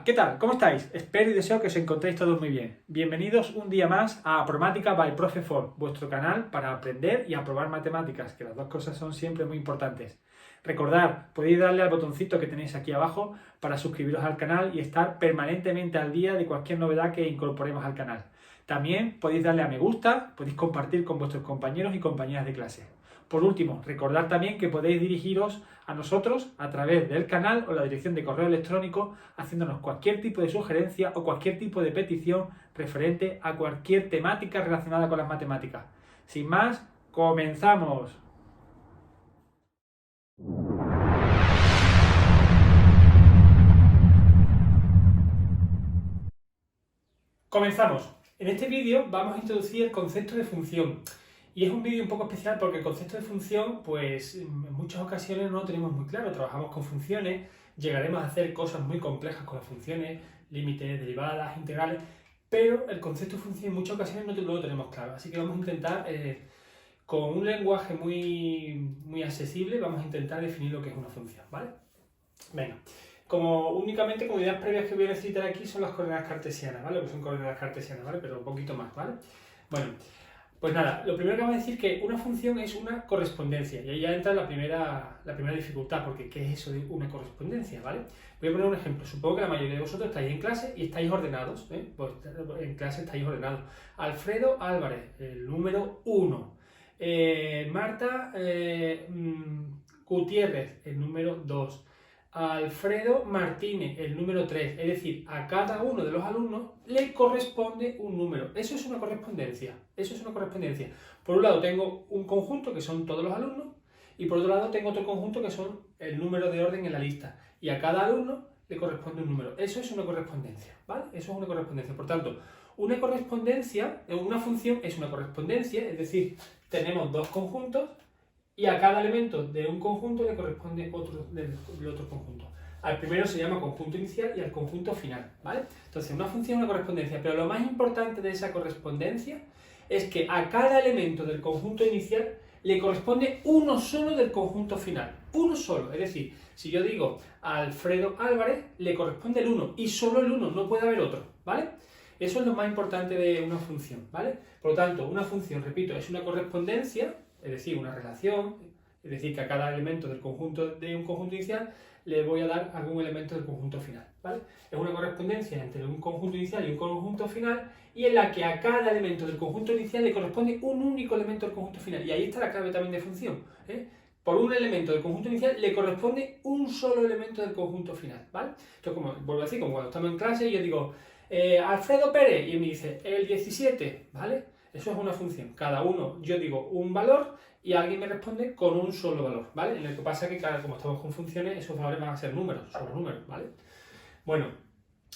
¿qué tal? ¿Cómo estáis? Espero y deseo que os encontréis todos muy bien. Bienvenidos un día más a Apromática by Profe For, vuestro canal para aprender y aprobar matemáticas, que las dos cosas son siempre muy importantes. Recordad, podéis darle al botoncito que tenéis aquí abajo para suscribiros al canal y estar permanentemente al día de cualquier novedad que incorporemos al canal. También podéis darle a me gusta, podéis compartir con vuestros compañeros y compañeras de clase. Por último, recordad también que podéis dirigiros a nosotros a través del canal o la dirección de correo electrónico haciéndonos cualquier tipo de sugerencia o cualquier tipo de petición referente a cualquier temática relacionada con las matemáticas. Sin más, comenzamos. Comenzamos. En este vídeo vamos a introducir el concepto de función. Y es un vídeo un poco especial porque el concepto de función, pues en muchas ocasiones no lo tenemos muy claro. Trabajamos con funciones, llegaremos a hacer cosas muy complejas con las funciones, límites, derivadas, integrales, pero el concepto de función en muchas ocasiones no lo tenemos claro. Así que vamos a intentar, con un lenguaje muy accesible, vamos a intentar definir lo que es una función, ¿vale? Venga. Únicamente como ideas previas que voy a necesitar aquí son las coordenadas cartesianas, ¿vale? Que son coordenadas cartesianas, ¿vale? Pero un poquito más, ¿vale? Bueno, pues nada, lo primero que vamos a decir es que una función es una correspondencia, y ahí ya entra la primera dificultad, porque ¿qué es eso de una correspondencia, ¿vale? Voy a poner un ejemplo. Supongo que la mayoría de vosotros estáis en clase y estáis ordenados, ¿eh? Pues en clase estáis ordenados. Alfredo Álvarez, el número 1. Marta Gutiérrez, el número 2. Alfredo Martínez, el número 3, es decir, a cada uno de los alumnos le corresponde un número. Eso es una correspondencia, Por un lado tengo un conjunto que son todos los alumnos y por otro lado tengo otro conjunto que son el número de orden en la lista y a cada alumno le corresponde un número. Eso es una correspondencia, ¿vale? Eso es una correspondencia. Por tanto, una función es una correspondencia, es decir, tenemos dos conjuntos y a cada elemento de un conjunto le corresponde otro del otro conjunto. Al primero se llama conjunto inicial y al conjunto final, ¿vale? Entonces, una función es una correspondencia, pero lo más importante de esa correspondencia es que a cada elemento del conjunto inicial le corresponde uno solo del conjunto final. Uno solo, es decir, si yo digo a Alfredo Álvarez, le corresponde el 1 y solo el 1, no puede haber otro, ¿vale? Eso es lo más importante de una función, ¿vale? Por lo tanto, una función, repito, es una correspondencia, es decir, una relación, es decir, que a cada elemento del conjunto de un conjunto inicial le voy a dar algún elemento del conjunto final, ¿vale? Es una correspondencia entre un conjunto inicial y un conjunto final y en la que a cada elemento del conjunto inicial le corresponde un único elemento del conjunto final. Y ahí está la clave también de función, ¿eh? Por un elemento del conjunto inicial le corresponde un solo elemento del conjunto final, ¿vale? Entonces, como vuelvo a decir, como cuando estamos en clase y yo digo Alfredo Pérez, y él me dice el 17, ¿vale? Eso es una función. Cada uno, yo digo un valor y alguien me responde con un solo valor, ¿vale? En lo que pasa que, claro, como estamos con funciones, esos valores van a ser números, solo números, ¿vale? Bueno,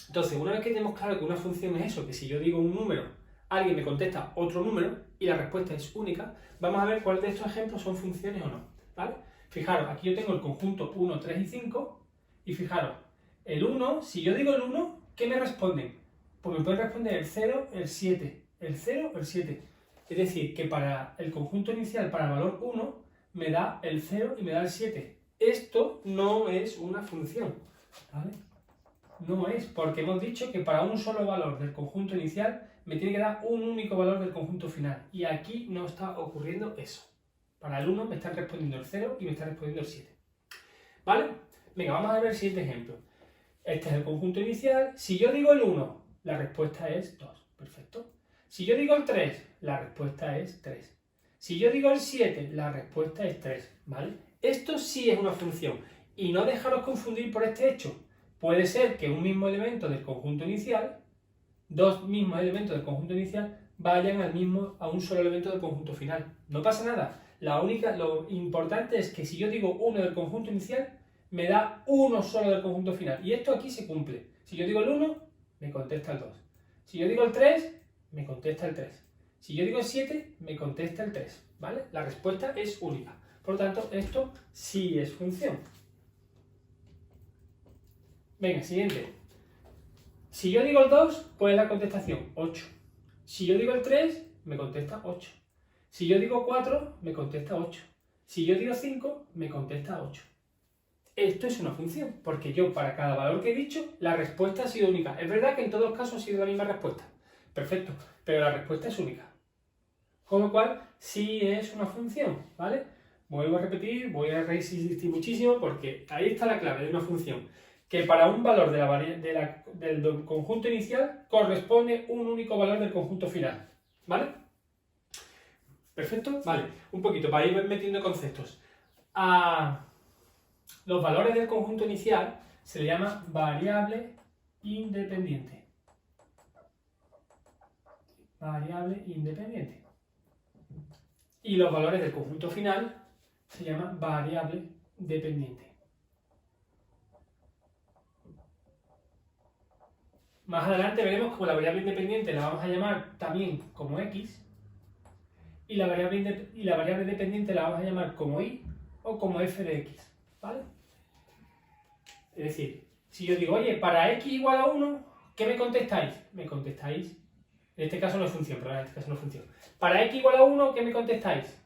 entonces, una vez que tenemos claro que una función es eso, que si yo digo un número, alguien me contesta otro número y la respuesta es única, vamos a ver cuáles de estos ejemplos son funciones o no, ¿vale? Fijaros, aquí yo tengo el conjunto 1, 3 y 5 y fijaros, el 1, si yo digo el 1, ¿qué me responden? Pues me pueden responder el 0, el 7, el 0 o el 7. Es decir, que para el conjunto inicial, para el valor 1, me da el 0 y me da el 7. Esto no es una función, ¿vale? No es, porque hemos dicho que para un solo valor del conjunto inicial me tiene que dar un único valor del conjunto final. Y aquí no está ocurriendo eso. Para el 1 me están respondiendo el 0 y me está respondiendo el 7. ¿Vale? Venga, vamos a ver el siguiente ejemplo. Este es el conjunto inicial. Si yo digo el 1, la respuesta es 2. Perfecto. Si yo digo el 3, la respuesta es 3. Si yo digo el 7, la respuesta es 3. ¿Vale? Esto sí es una función. Y no dejaros confundir por este hecho. Puede ser que un mismo elemento del conjunto inicial, dos mismos elementos del conjunto inicial, vayan a un solo elemento del conjunto final. No pasa nada. Lo importante es que si yo digo 1 del conjunto inicial, me da uno solo del conjunto final. Y esto aquí se cumple. Si yo digo el 1, me contesta el 2. Si yo digo el 3, me contesta el 3. Si yo digo el 7, me contesta el 3. ¿Vale? La respuesta es única. Por lo tanto, esto sí es función. Venga, siguiente. Si yo digo el 2, ¿cuál es la contestación? 8. Si yo digo el 3, me contesta 8. Si yo digo 4, me contesta 8. Si yo digo 5, me contesta 8. Esto es una función, porque yo para cada valor que he dicho, la respuesta ha sido única. Es verdad que en todos los casos ha sido la misma respuesta. Perfecto, pero la respuesta es única. Con lo cual, sí es una función, ¿vale? Vuelvo a repetir, voy a resistir muchísimo porque ahí está la clave de una función. Que para un valor del conjunto inicial corresponde un único valor del conjunto final, ¿vale? ¿Perfecto? Vale, un poquito para ir metiendo conceptos. A los valores del conjunto inicial se le llama variable independiente. Variable independiente. Y los valores del conjunto final se llama variable dependiente. Más adelante veremos cómo la variable independiente la vamos a llamar también como x y la variable dependiente la vamos a llamar como y o como f de x, ¿vale? Es decir, si yo digo, oye, para x igual a 1, ¿qué me contestáis? Me contestáis, en este caso no es función, pero en este caso no es función. Para x igual a 1, ¿qué me contestáis?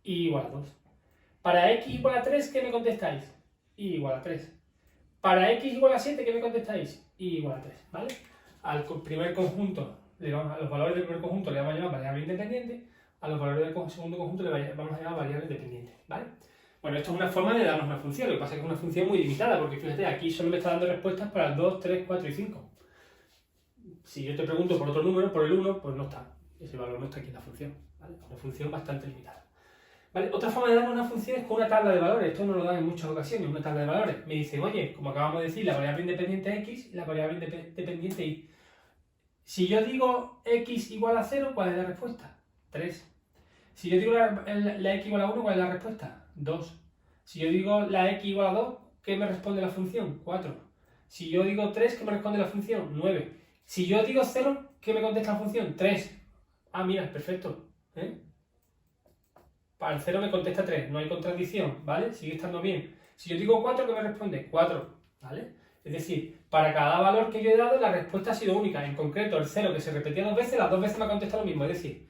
Y igual a 2. Para x igual a 3, ¿qué me contestáis? Y igual a 3. Para x igual a 7, ¿qué me contestáis? Y igual a 3, ¿vale? Al primer conjunto, a los valores del primer conjunto le vamos a llamar variable independiente, a los valores del segundo conjunto le vamos a llamar variable dependiente, ¿vale? Bueno, esto es una forma de darnos una función, lo que pasa es que es una función muy limitada, porque fíjate, aquí solo me está dando respuestas para el 2, 3, 4 y 5. Si yo te pregunto por otro número, por el 1, pues no está. Ese valor no está aquí en la función, ¿vale? Es una función bastante limitada. ¿Vale? Otra forma de darnos una función es con una tabla de valores. Esto nos lo dan en muchas ocasiones, una tabla de valores. Me dicen, oye, como acabamos de decir, la variable independiente x y la variable dependiente y. Si yo digo x igual a 0, ¿cuál es la respuesta? 3. Si yo digo la x igual a 1, ¿cuál es la respuesta? 2. Si yo digo la x igual a 2, ¿qué me responde la función? 4. Si yo digo 3, ¿qué me responde la función? 9. Si yo digo 0, ¿qué me contesta la función? 3. Ah, mira, perfecto. Para el 0 me contesta 3, no hay contradicción, ¿vale? Sigue estando bien. Si yo digo 4, ¿qué me responde? 4, ¿vale? Es decir, para cada valor que yo he dado, la respuesta ha sido única. En concreto, el 0 que se repetía 2 veces, las 2 veces me ha contestado lo mismo. Es decir,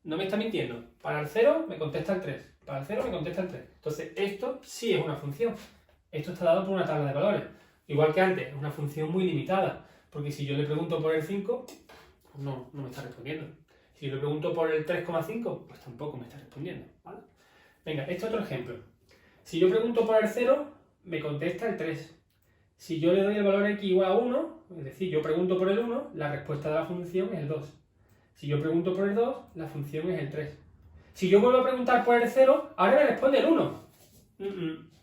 no me está mintiendo. Para el 0 me contesta el 3. Para el 0 me contesta el 3. Entonces, esto sí es una función. Esto está dado por una tabla de valores. Igual que antes, es una función muy limitada. Porque si yo le pregunto por el 5, no me está respondiendo. Si yo le pregunto por el 3,5, pues tampoco me está respondiendo, ¿vale? Venga, este otro ejemplo. Si yo pregunto por el 0, me contesta el 3. Si yo le doy el valor x igual a 1, es decir, yo pregunto por el 1, la respuesta de la función es el 2. Si yo pregunto por el 2, la función es el 3. Si yo vuelvo a preguntar por el 0, ahora me responde el 1.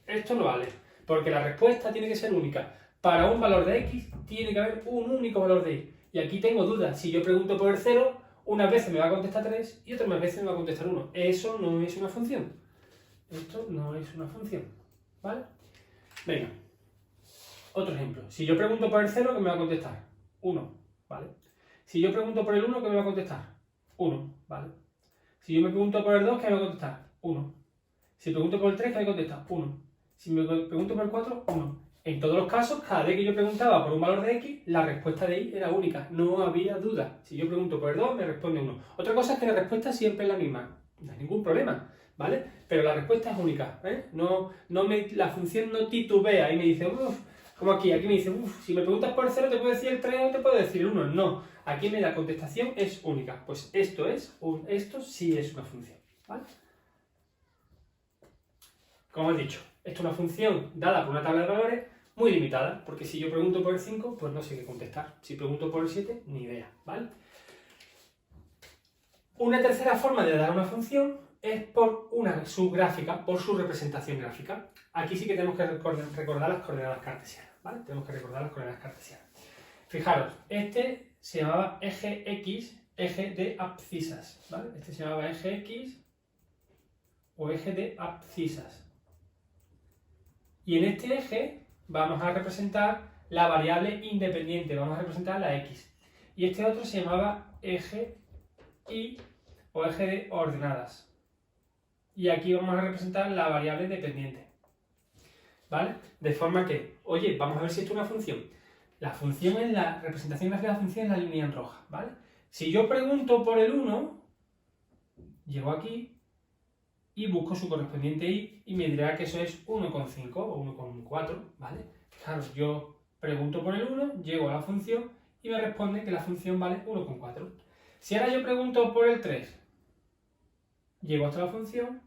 Esto no vale, porque la respuesta tiene que ser única. Para un valor de x, tiene que haber un único valor de y. Y aquí tengo dudas. Si yo pregunto por el 0, unas veces me va a contestar 3 y otras veces me va a contestar 1. Eso no es una función. Esto no es una función, ¿vale? Venga, otro ejemplo. Si yo pregunto por el 0, ¿qué me va a contestar? 1, ¿vale? Si yo pregunto por el 1, ¿qué me va a contestar? 1, ¿vale? Si yo me pregunto por el 2, ¿qué me va a contestar? 1. Si pregunto por el 3, ¿qué me contesta? 1. Si me pregunto por el 4, 1. En todos los casos, cada vez que yo preguntaba por un valor de x, la respuesta de y era única, no había duda. Si yo pregunto por el 2, me responde 1. Otra cosa es que la respuesta siempre es la misma, no hay ningún problema, ¿vale? Pero la respuesta es única, ¿eh? La función no titubea y me dice, como aquí me dice, si me preguntas por el 0 te puedo decir el 3 o te puedo decir el 1. No, aquí la contestación es única. Pues esto sí es una función, ¿vale? Como he dicho, esto es una función dada por una tabla de valores muy limitada, porque si yo pregunto por el 5, pues no sé qué contestar. Si pregunto por el 7, ni idea, ¿vale? Una tercera forma de dar una función es por su gráfica, por su representación gráfica. Aquí sí que tenemos que recordar las coordenadas cartesianas, ¿vale? Tenemos que recordar las coordenadas cartesianas. Fijaros, este se llamaba eje X, eje de abscisas, ¿vale? Este se llamaba eje X o eje de abscisas. Y en este eje vamos a representar la variable independiente, vamos a representar la x. Y este otro se llamaba eje y o eje de ordenadas. Y aquí vamos a representar la variable dependiente. ¿Vale? De forma que, oye, vamos a ver si esto es una función. La función es la representación gráfica de la función es la línea en roja, ¿vale? Si yo pregunto por el 1, llego aquí y busco su correspondiente y me dirá que eso es 1,5 o 1,4, ¿vale? Claro, yo pregunto por el 1, llego a la función y me responde que la función vale 1,4. Si ahora yo pregunto por el 3, llego hasta la función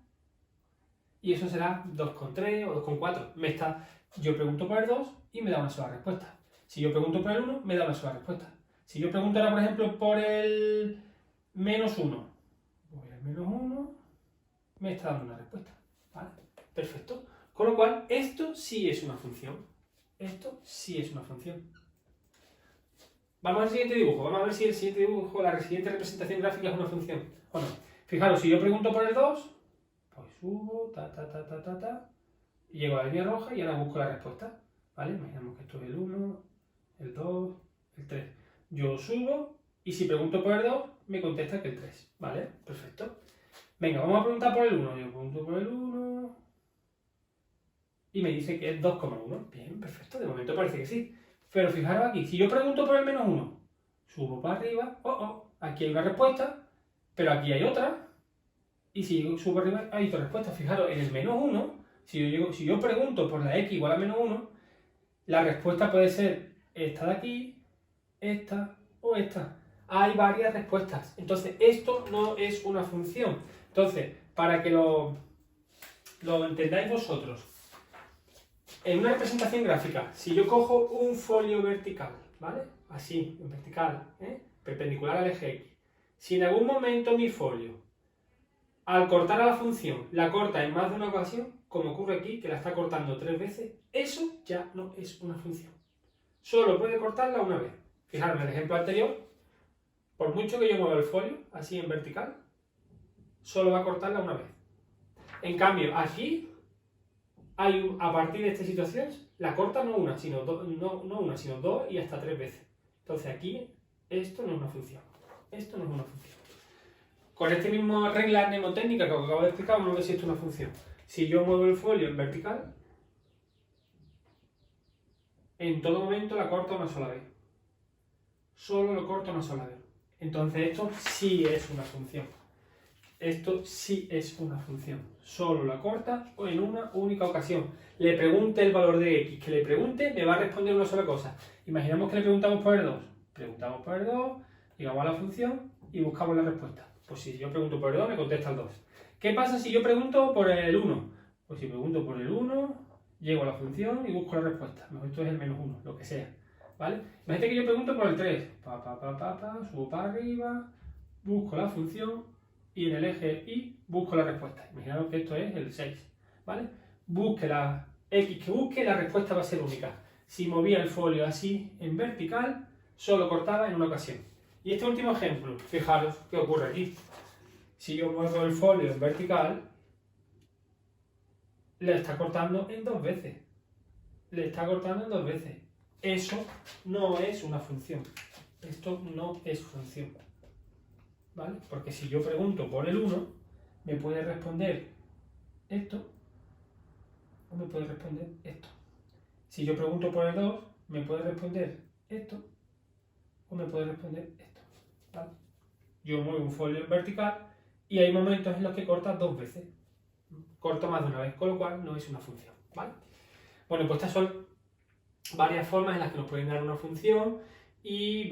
y eso será 2,3 o 2,4. Yo pregunto por el 2 y me da una sola respuesta. Si yo pregunto por el 1, me da una sola respuesta. Si yo pregunto ahora, por ejemplo, por el menos 1, pues el menos 1 me está dando una respuesta. ¿Vale? Perfecto. Con lo cual, esto sí es una función. Esto sí es una función. Vamos al siguiente dibujo. Vamos a ver si el siguiente dibujo, la siguiente representación gráfica es una función o no. Fijaros, si yo pregunto por el 2, pues subo, y llego a la línea roja y ahora busco la respuesta. ¿Vale? Imaginamos que esto es el 1, el 2, el 3. Yo subo y si pregunto por el 2, me contesta que el 3. ¿Vale? Perfecto. Venga, vamos a preguntar por el 1. Yo pregunto por el 1 y me dice que es 2,1. Bien, perfecto. De momento parece que sí. Pero fijaros aquí, si yo pregunto por el menos 1, subo para arriba, aquí hay una respuesta, pero aquí hay otra. Y si yo subo arriba, hay otra respuesta. Fijaros, en el menos 1, si yo pregunto por la x igual a menos 1, la respuesta puede ser esta de aquí, esta o esta. Hay varias respuestas. Entonces, esto no es una función. Entonces, para que lo entendáis vosotros, en una representación gráfica, si yo cojo un folio vertical, ¿vale? Así, en vertical, perpendicular al eje X. Si en algún momento mi folio, al cortar a la función, la corta en más de una ocasión, como ocurre aquí, que la está cortando 3 veces, eso ya no es una función. Solo puede cortarla una vez. Fijaros en el ejemplo anterior, por mucho que yo mueva el folio, así en vertical, solo va a cortarla una vez. En cambio, aquí, a partir de esta situación, la corta no una, sino dos y hasta 3 veces. Entonces aquí, esto no es una función. Esto no es una función. Con esta misma regla mnemotécnica que os acabo de explicar, vamos a ver si esto es una función. Si yo muevo el folio en vertical, en todo momento la corto una sola vez. Solo lo corto una sola vez. Entonces esto sí es una función. Esto sí es una función. Solo la corta o en una única ocasión. Le pregunte el valor de x, que le pregunte, me va a responder una sola cosa. Imaginemos que le preguntamos por el 2. Preguntamos por el 2, llegamos a la función y buscamos la respuesta. Pues si yo pregunto por el 2, me contesta el 2. ¿Qué pasa si yo pregunto por el 1? Pues si pregunto por el 1, llego a la función y busco la respuesta. Mejor esto es el menos 1, lo que sea. ¿Vale? Imagínate que yo pregunto por el 3. Subo para arriba, busco la función y en el eje Y busco la respuesta. Imaginaos que esto es el 6. ¿Vale? Busque la X que busque, la respuesta va a ser única. Si movía el folio así en vertical, solo cortaba en una ocasión. Y este último ejemplo, fijaros qué ocurre aquí. Si yo muevo el folio en vertical, le está cortando en 2 veces. Le está cortando en 2 veces. Eso no es una función. Esto no es función. ¿Vale? Porque si yo pregunto por el 1, me puede responder esto o me puede responder esto. Si yo pregunto por el 2, me puede responder esto o me puede responder esto. ¿Vale? Yo muevo un folio en vertical y hay momentos en los que corta 2 veces. Corto más de una vez, con lo cual no es una función. ¿Vale? Bueno, pues estas son varias formas en las que nos pueden dar una función y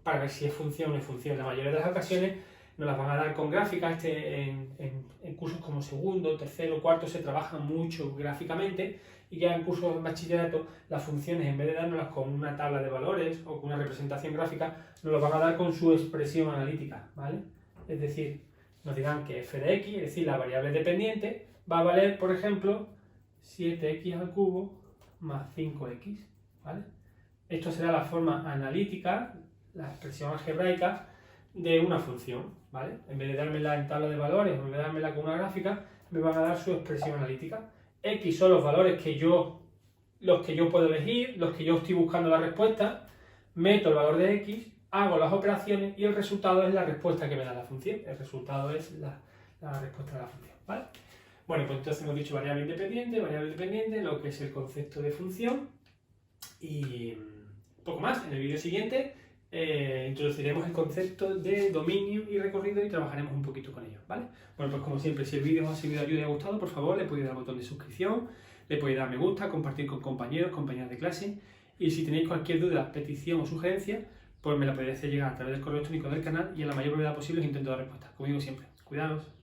para ver si es función o no es función. La mayoría de las ocasiones nos las van a dar con gráficas. En cursos como segundo, tercero, cuarto se trabaja mucho gráficamente y ya en cursos de bachillerato las funciones, en vez de dárnoslas con una tabla de valores o con una representación gráfica, nos las van a dar con su expresión analítica, ¿vale? Es decir, nos dirán que f de x, es decir, la variable dependiente, va a valer, por ejemplo, 7x al cubo más 5x, ¿vale? Esto será la forma analítica, la expresión algebraica de una función, ¿vale? En vez de dármela en tabla de valores, en vez de dármela con una gráfica, me van a dar su expresión analítica. X son los valores los que yo puedo elegir, los que yo estoy buscando la respuesta, meto el valor de X, hago las operaciones y el resultado es la respuesta que me da la función. El resultado es la respuesta de la función, ¿vale? Bueno, pues entonces hemos dicho variable independiente, lo que es el concepto de función y poco más. En el vídeo siguiente introduciremos el concepto de dominio y recorrido y trabajaremos un poquito con ello, ¿vale? Bueno, pues como siempre, si el vídeo os ha servido de ayuda y ha gustado, por favor, le podéis dar al botón de suscripción, le podéis dar a me gusta, compartir con compañeros, compañeras de clase, y si tenéis cualquier duda, petición o sugerencia, pues me la podéis hacer llegar a través del correo electrónico del canal y a la mayor brevedad posible os intento dar respuesta. Como digo siempre, cuidados.